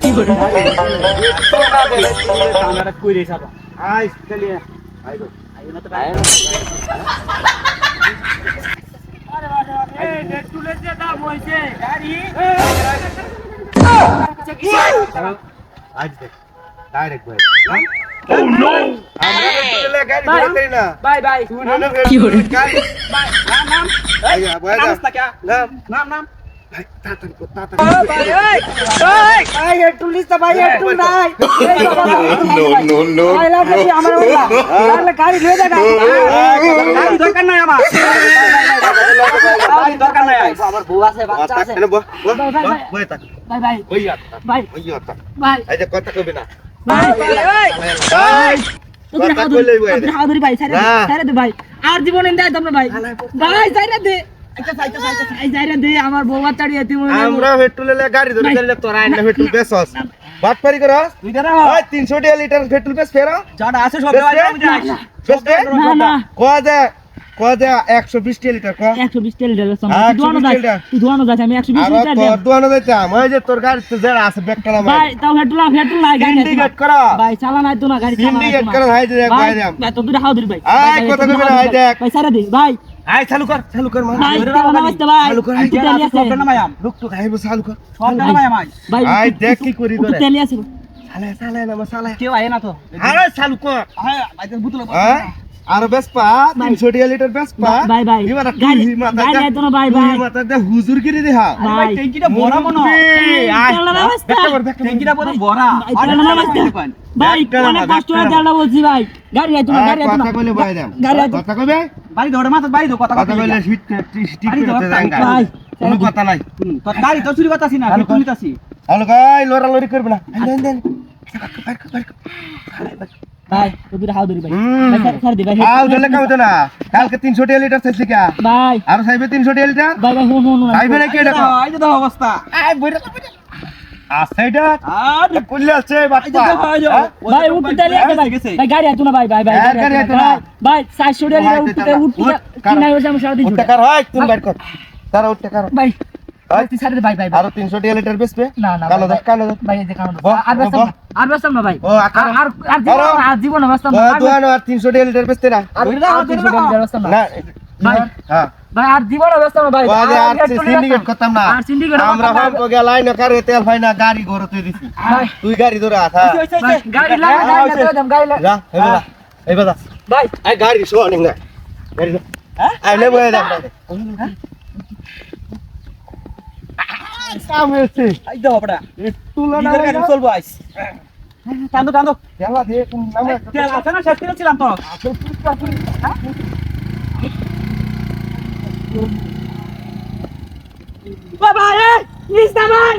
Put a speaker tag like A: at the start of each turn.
A: কি করে
B: তো না দে আমরা কইরে সাবা আই চলিয়ে আই গো আই না তো আই এই ডেট তুলে যে দাম হইছে গাড়ি
C: আজ দেখ ডাইরেক্ট ভাই ও নো আমরা তুলে গাড়ি ধরে না
B: বাই বাই
A: কি করে
C: গাড়ি
B: বাই নাম
C: এই ভাই
B: নাম তা क्या
C: নাম
B: नाम नाम
C: ভাই তাড়াতাড়ি
B: भाई भाई ये टुलिस तो भाई ये टुल भाई
C: नो नो नो
B: भाई ला के हमारे वाला गाड़ी ले जाएगा गाड़ी দরকার নাই আমার গাড়ি দরকার নাই আমার বউ আছে বাচ্চা আছে
C: এনে বই তাক
B: ভাই ভাই
C: বই আর
B: ভাই
C: বই আর
B: ভাই
C: এই যে কথা কইবে না
B: ভাই ভাই তোদের
C: কথা
B: হাত
C: কইলেই বই
B: তোদের হাত ধরি ভাই সাইরে দে ভাই আর জীবন এন্ডাই তোমরা ভাই ভাই সাইরে দে একটা সাইরে দে আমার বউ বাচ্চা দিয়ে তুই
C: আমরা পেট্রোল লে গাড়ি ধরে চলে তোরা আইনা পেট্রোল বেচছস বাট পারি করস
B: তুই দাঁড়া
C: ওই 300 লিটার পেট্রোল বেচ ফেরা
B: যারা আছে সব ভাই
C: বেচতে
B: না না
C: কদে 120 লিটার ক
B: 120 তেল ঢেলে
C: হ্যাঁ,
B: তুই দোয়ানো যাস আমি 120
C: আর
B: লিটার
C: তোর দোয়ানো যাইতাম ওই যে তোর গাড়ি তো যারা আছে ব্যাকটা
B: ভাই তাও হেডুল নাই গাড়ি
C: সিন্ডিকেট করা
B: ভাই চালা নাই তো না গাড়ি চালা নাই
C: সিন্ডিকেট করা ভাই দেখ ভাই দেখ
B: ভাই তো দুটা হাও ধরি ভাই
C: আই কথা কইবে না ভাই দেখ
B: ভাই সারা দে ভাই
C: আই চালু কর মা
B: ভাই তেল নামাইতে ভাই
C: চালু কর
B: তুই তেল আছে
A: সব নামায়াম
C: লোক তো খাইবো চালু কর
A: সব নামায়াম আই
B: ভাই
C: আই দেখ কি করি
B: তুই
C: তোরে
B: তেল আছে
C: সালে না মশালা
A: কেউ আয় না তো
C: আরে চালু কর
A: হ্যাঁ ভাই তো বুতল
C: হ্যাঁ আর বেসপা 300 লিটার বেসপা
B: ভাই ভাই
C: এবার
B: গাড়ি
C: মাথা
B: গাড়ি আইতো না ভাই ভাই
C: মাথা দে হুজুর গিরি দেখা
B: ভাই
A: ট্যাঙ্কিটা ভরা মনো
B: তেল নামাইতে
A: ট্যাঙ্কিটা পুরো ভরা
B: ভাই তেল নামাইতে ভাই অনেক কষ্ট করে তেলটা বলছি ভাই গাড়ি আইতো না গাড়ি আইতো না
C: কথা কইলে ভাই দাম
B: গাড়ি আইতো
C: কথা কইবে
A: বাড়ি ধরে মাথা বাড়ি ধো কথা
C: কথা কইলে স্টিক করতে জাঙ্গা
B: ভাই
C: কোনো কথা নাই
A: তো গাড়ি তো চুরি করতাছি না
C: চালু কর।
A: তুলিতাছি
C: হ্যালো গাই লড়া লড়ি করবে না দেন
B: ভাই তো দুটা হাও ধরি ভাই ভাই সারা দে ভাই
C: আউ দলে কাম তো না কালকে 300 লিটার চাইছে কি
B: ভাই
C: আর চাইবে 300 লিটার
B: ভাই ভাই হুন
C: চাইবে নাকি এটা
A: এই যে তো অবস্থা
C: আই বইরা আছে এটা
A: আর
C: কইলে আছে বাচ্চা
B: ভাই উঠতে তেল আছে ভাই ভাই গাড়ি আইতো না ভাই ভাই ভাই
C: হ্যাঁ, গাড়ি আইতো না।
B: ভাই 400 টাকা উঠতে কি নাই হইছে আমি সারা দিন
C: উঠতে কার হয় তুমি বাইর কর তারা উঠতে কার
B: ভাই তুই সারা দে ভাই ভাই
C: আর 300 লিটার বেচবে
B: না না
C: কালো দেখ
B: ভাই এই যে কানো
C: বাহ,
B: আর বেসতাম না ভাই
C: ও আকার
B: আর জীবন বেসতাম না
C: দুয়ানো আর 300 লিটার বেচতে না
B: আর 300 টাকা বেসতাম না
C: না
B: ভাই
C: হ্যাঁ
B: ভাই আর জীবন বেসতাম না ভাই
C: বাজে আর সিন্ডিকেট করতাম না
B: আর syndicate
C: আমরা
B: করতাম না।
C: ভাব কো গেলাই না কারে তেল ভাই না গাড়ি ঘরতে দিছি
B: ভাই
C: তুই গাড়ি ধরে আথা
B: ভাই, গাড়ি লাগা গাড়ি লাগা
C: যা এই বাদা
B: ভাই
C: আই গাড়ি শো অনেক না গাড়ি হ্যাঁ আই লে বয়ে দাম কাম হয়েছে
A: এই তো বড়া
C: তুলা না
A: গাড়ি চলবো আইস কান্দো কান্দো
C: দেলা দিয়ে কোন নামে
A: তেল আছে না শেষ করেছিলাম তো
B: ভাই ভাই নিস না ভাই